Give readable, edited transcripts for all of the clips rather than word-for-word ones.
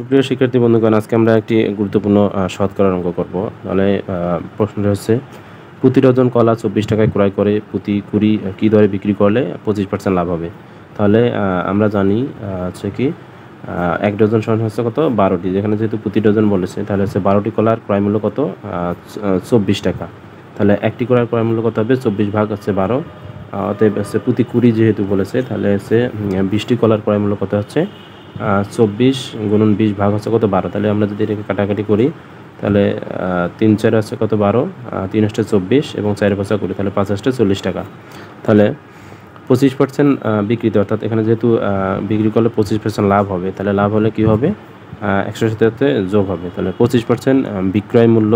সুপ্রিয় শিক্ষার্থী বন্ধুগণ, আজকে আমরা একটি গুরুত্বপূর্ণ শতকরার অঙ্ক করব। তাহলে প্রশ্নটা হচ্ছে, প্রতি ডজন কলা 24 টাকায় ক্রয় করে প্রতি কুড়ি কী দরে বিক্রি করলে 25% লাভ হবে। তাহলে আমরা জানি হচ্ছে কি 1 ডজন সমান হচ্ছে কত 12টি, যেখানে যেহেতু প্রতি ডজন বলেছে তাহলে হচ্ছে 12টি কলার ক্রয় মূল্য কত 24 টাকা। তাহলে একটি কলার ক্রয় মূল্য কত হবে 24 ভাগ হচ্ছে 12, অতএব হচ্ছে প্রতি কুড়ি যেহেতু বলেছে তাহলে হচ্ছে 20টি কলার ক্রয় মূল্য কত হচ্ছে 24 গুণন 20 ভাগ হচ্ছে কত 12। তাহলে আমরা যদি এটাকে কাটাকাটি করি তাহলে 3 4 হচ্ছে কত 12, 3 8 24 এবং 4 5 করি তাহলে 5 8 40 টাকা। তাহলে 25% বিক্রিতে, অর্থাৎ এখানে যেহেতু বিক্রি করলে 25% লাভ হবে, তাহলে লাভ হলে কী হবে 100 সাথে যোগ হবে। তাহলে 25% বিক্রয় মূল্য,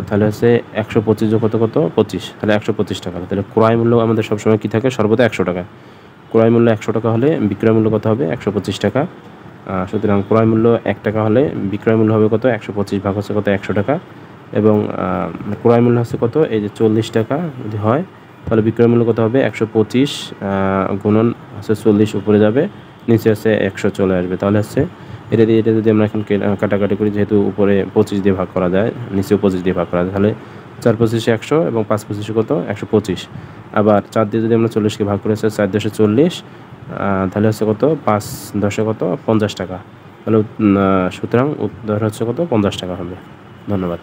তাহলে হচ্ছে 125 যোগ কত 25, তাহলে 125 টাকা। তাহলে ক্রয় মূল্য আমাদের সবসময় কী থাকে সর্বদা 100 টাকা। ক্রয় মূল্য 100 টাকা হলে বিক্রয় মূল্য কত হবে 125 টাকা। সুতরাং ক্রয় মূল্য 1 টাকা হলে বিক্রয় মূল্য হবে কত 125 ভাগ হচ্ছে কত 100 টাকা, এবং ক্রয় মূল্য হচ্ছে কত এই যে 40 টাকা যদি হয় তাহলে বিক্রয় মূল্য কত হবে 125 গুণন হচ্ছে 40 উপরে যাবে, নিচে হচ্ছে 100 চলে আসবে। তাহলে হচ্ছে এটা যদি আমরা এখন কাটাকাটি করি, যেহেতু উপরে 25 দিয়ে ভাগ করা যায় নিচেও 25 দিয়ে ভাগ করা যায়, তাহলে 4 25 100 এবং 5 25 কত 125। আবার 4 দিয়ে যদি আমরা 40কে ভাগ করে হচ্ছে 4 10 40, তাহলে হচ্ছে কত 5 10 কত 50 টাকা। তাহলে সুতরাং উত্তর হচ্ছে কত 50 টাকা হবে। ধন্যবাদ।